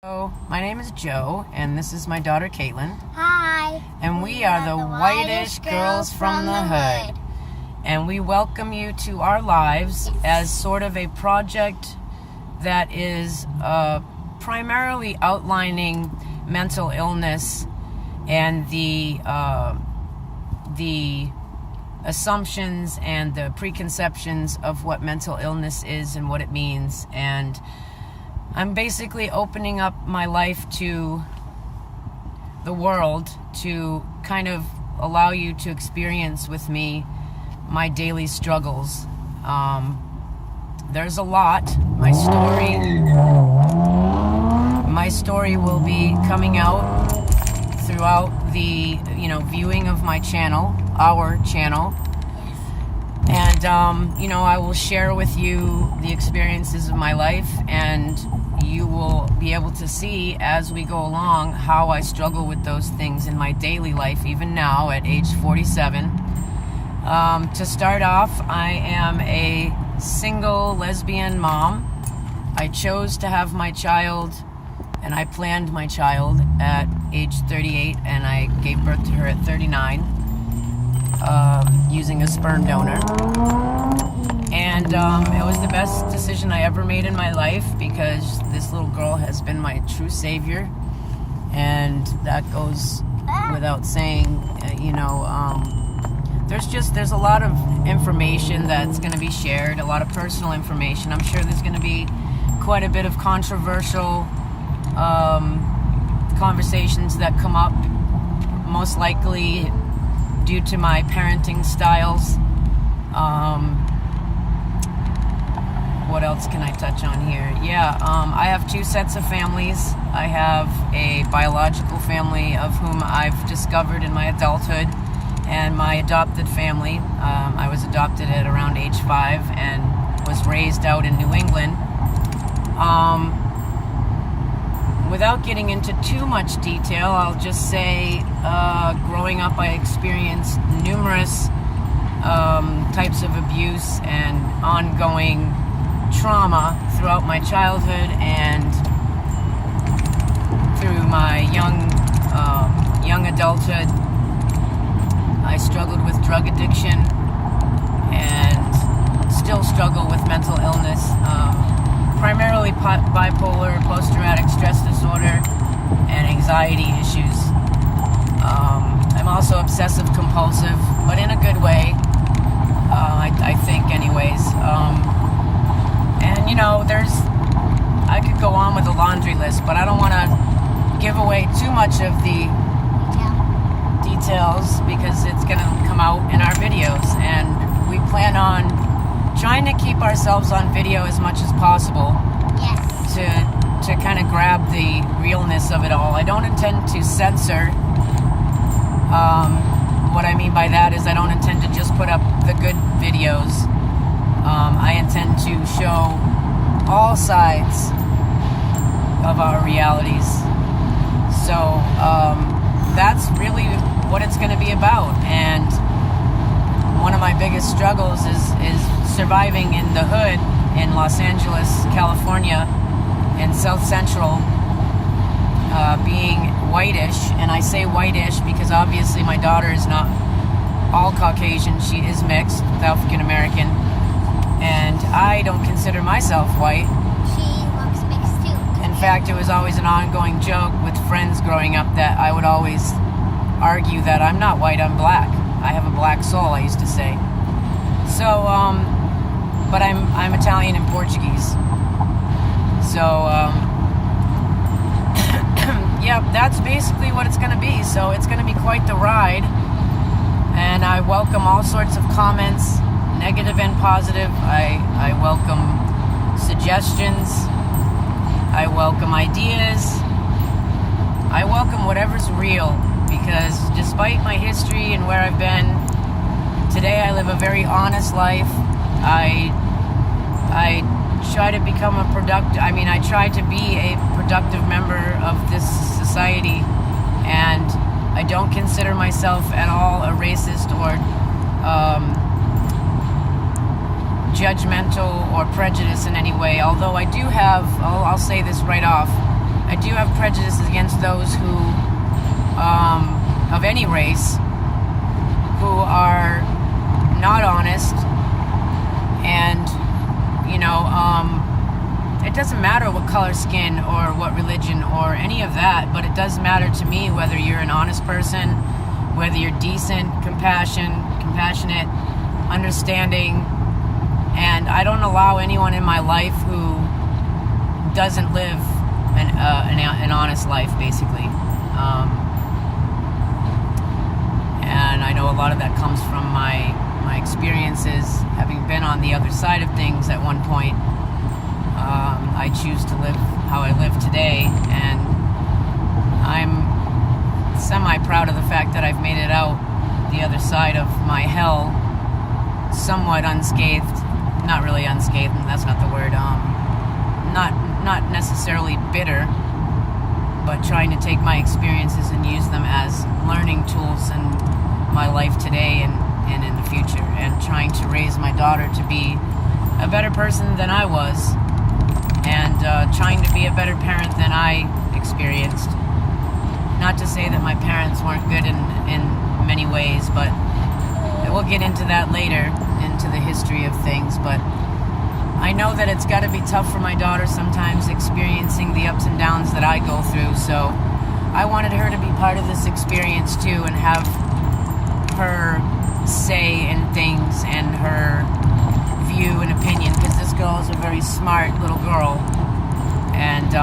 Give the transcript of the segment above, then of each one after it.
Hello, my name is Joe, and this is my daughter Caitlin. Hi. And we are the Whitish Girls from the Hood. And we welcome you to our lives as sort of a project that is primarily outlining mental illness and the assumptions and the preconceptions of what mental illness is and what it means. And I'm basically opening up my life to the world to kind of allow you to experience with me my daily struggles. There's a lot. My story will be coming out throughout the viewing of my channel, our channel. And I will share with you the experiences of my life, and you will be able to see as we go along how I struggle with those things in my daily life, even now at age 47. To start off, I am a single lesbian mom. I chose to have my child, and I planned my child at age 38, and I gave birth to her at 39 using a sperm donor. And it was the best decision I ever made in my life, because this little girl has been my true savior, and that goes without saying. There's a lot of information that's going to be shared, a lot of personal information. I'm sure there's going to be quite a bit of controversial conversations that come up, most likely due to my parenting styles. What else can I touch on here? I have two sets of families. I have a biological family of whom I've discovered in my adulthood, and my adopted family. I was adopted at around age 5 and was raised out in New England. Without getting into too much detail, I'll just say growing up I experienced numerous types of abuse and ongoing trauma throughout my childhood and through my young adulthood. I struggled with drug addiction and still struggle with mental illness, primarily bipolar, post-traumatic stress disorder, and anxiety issues. I'm also obsessive compulsive, but in a good way, I think anyways. I could go on with a laundry list, but I don't want to give away too much of the details because it's going to come out in our videos, and we plan on trying to keep ourselves on video as much as possible. Yes. To kind of grab the realness of it all. I don't intend to censor. What I mean by that is I don't intend to just put up the good videos. I intend to show all sides of our realities. So that's really what it's going to be about. And one of my biggest struggles is surviving in the hood in Los Angeles, California, in South Central, being whitish. And I say whitish because obviously my daughter is not all Caucasian. She is mixed with African American. And I don't consider myself white. She looks mixed too. In fact, it was always an ongoing joke with friends growing up that I would always argue that I'm not white, I'm black. I have a black soul, I used to say. So, but I'm Italian and Portuguese. So, that's basically what it's going to be. So it's going to be quite the ride. And I welcome all sorts of comments, negative and positive. I welcome suggestions. I welcome ideas. I welcome whatever's real, because despite my history and where I've been, today I live a very honest life. I try to become I try to be a productive member of this society, and I don't consider myself at all a racist or judgmental or prejudiced in any way, although I do have, I'll say this right off, I do have prejudices against those who, of any race, who are not honest, and it doesn't matter what color skin or what religion or any of that, but it does matter to me whether you're an honest person, whether you're decent, compassionate, understanding, and I don't allow anyone in my life who doesn't live an honest life, basically. And I know a lot of that comes from my experiences, having been on the other side of things at one point. I choose to live how I live today, and I'm semi-proud of the fact that I've made it out the other side of my hell somewhat unscathed. Not really unscathed, that's not the word. Not necessarily bitter, but trying to take my experiences and use them as learning tools in my life today and in the future, and trying to raise my daughter to be a better person than I was, and trying to be a better parent than I experienced. Not to say that my parents weren't good in many ways, but we'll get into that later, into the history of things. But I know that it's got to be tough for my daughter sometimes, experiencing the ups and downs that I go through, so I wanted her to be part of this experience too, and have her say in things and her view and opinion, because this girl is a very smart little girl, and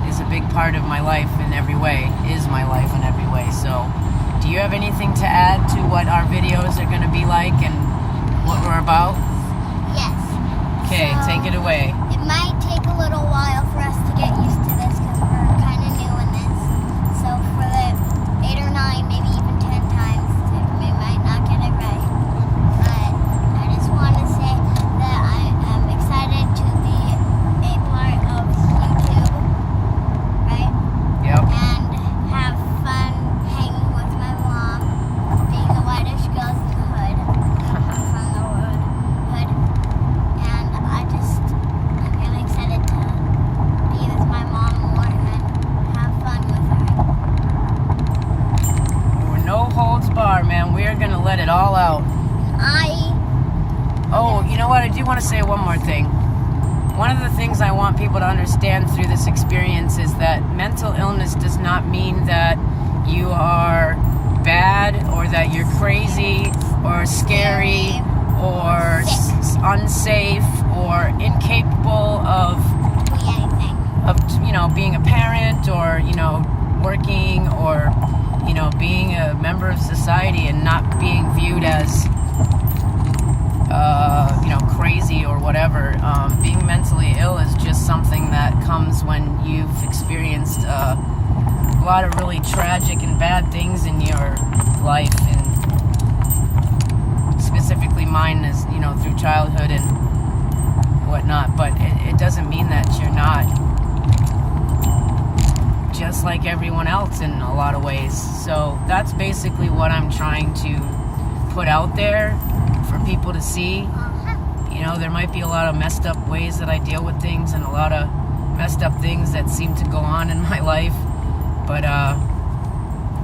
is a big part of my life in every way, so do you have anything to add to what our videos are going to be like and what we're about? Yes. Okay, So, take it away. It might take a little while for us to get used to this because we're kind of new in this. So for the 8 or 9, maybe even 10 times, we might not get it right. But I just want to say that I am excited to be a part of YouTube, right? Yep. And have fun hanging with my mom, being the whitest girls in the hood, from the hood. And I'm really excited to be with my mom more and have fun with her. We're no holds barred, man. We're going to let it all out. Oh, you know what? I do want to say one more thing. One of the things I want people to understand through this experience is that mental illness does not mean that you are bad, or that you're crazy, or scary, or unsafe, or incapable of being a parent, or working, or being a member of society, and not being viewed as crazy or whatever. Being mentally ill is just something that comes when you've experienced a lot of really tragic and bad things in your life, and specifically mine is through childhood and whatnot. But it doesn't mean that you're not just like everyone else in a lot of ways. So that's basically what I'm trying to put out there for people to see. There might be a lot of messed up ways that I deal with things, and a lot of messed up things that seem to go on in my life, but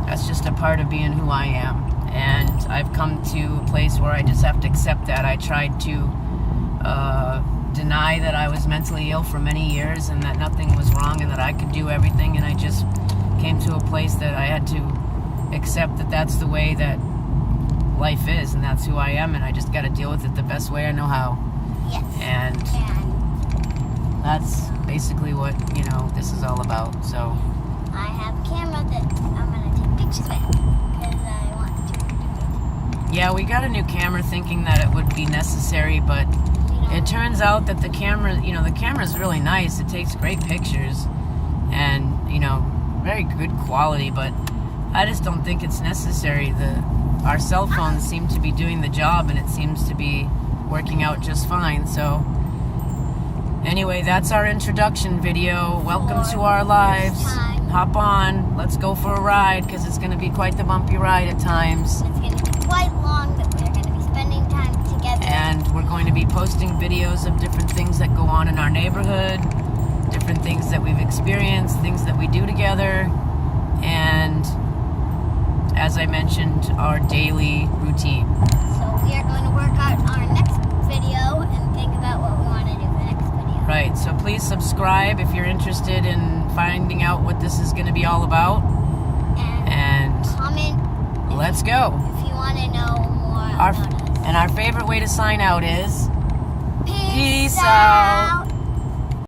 that's just a part of being who I am, and I've come to a place where I just have to accept that. I tried to deny that I was mentally ill for many years, and that nothing was wrong, and that I could do everything, and I just came to a place that I had to accept that that's the way that life is, and that's who I am, and I just got to deal with it the best way I know how. Yes. And that's basically what this is all about. So I have a camera that I'm going to take pictures with because I want to do it. yeah, we got a new camera thinking that it would be necessary, but it turns out that the camera is really nice. It takes great pictures and very good quality, but I just don't think it's necessary. Our cell phones seem to be doing the job, and it seems to be working out just fine. So anyway, that's our introduction video. Welcome to our lives. Hop on, let's go for a ride, because it's going to be quite the bumpy ride at times. It's going to be quite long, but we're going to be spending time together. And we're going to be posting videos of different things that go on in our neighborhood, different things that we've experienced, things that we do together, and as I mentioned, our daily routine. So we are going to work out our next video and think about what we want to do for the next video. Right, so please subscribe if you're interested in finding out what this is going to be all about. And comment let's go. if you want to know more about us. And our favorite way to sign out is Peace peace out.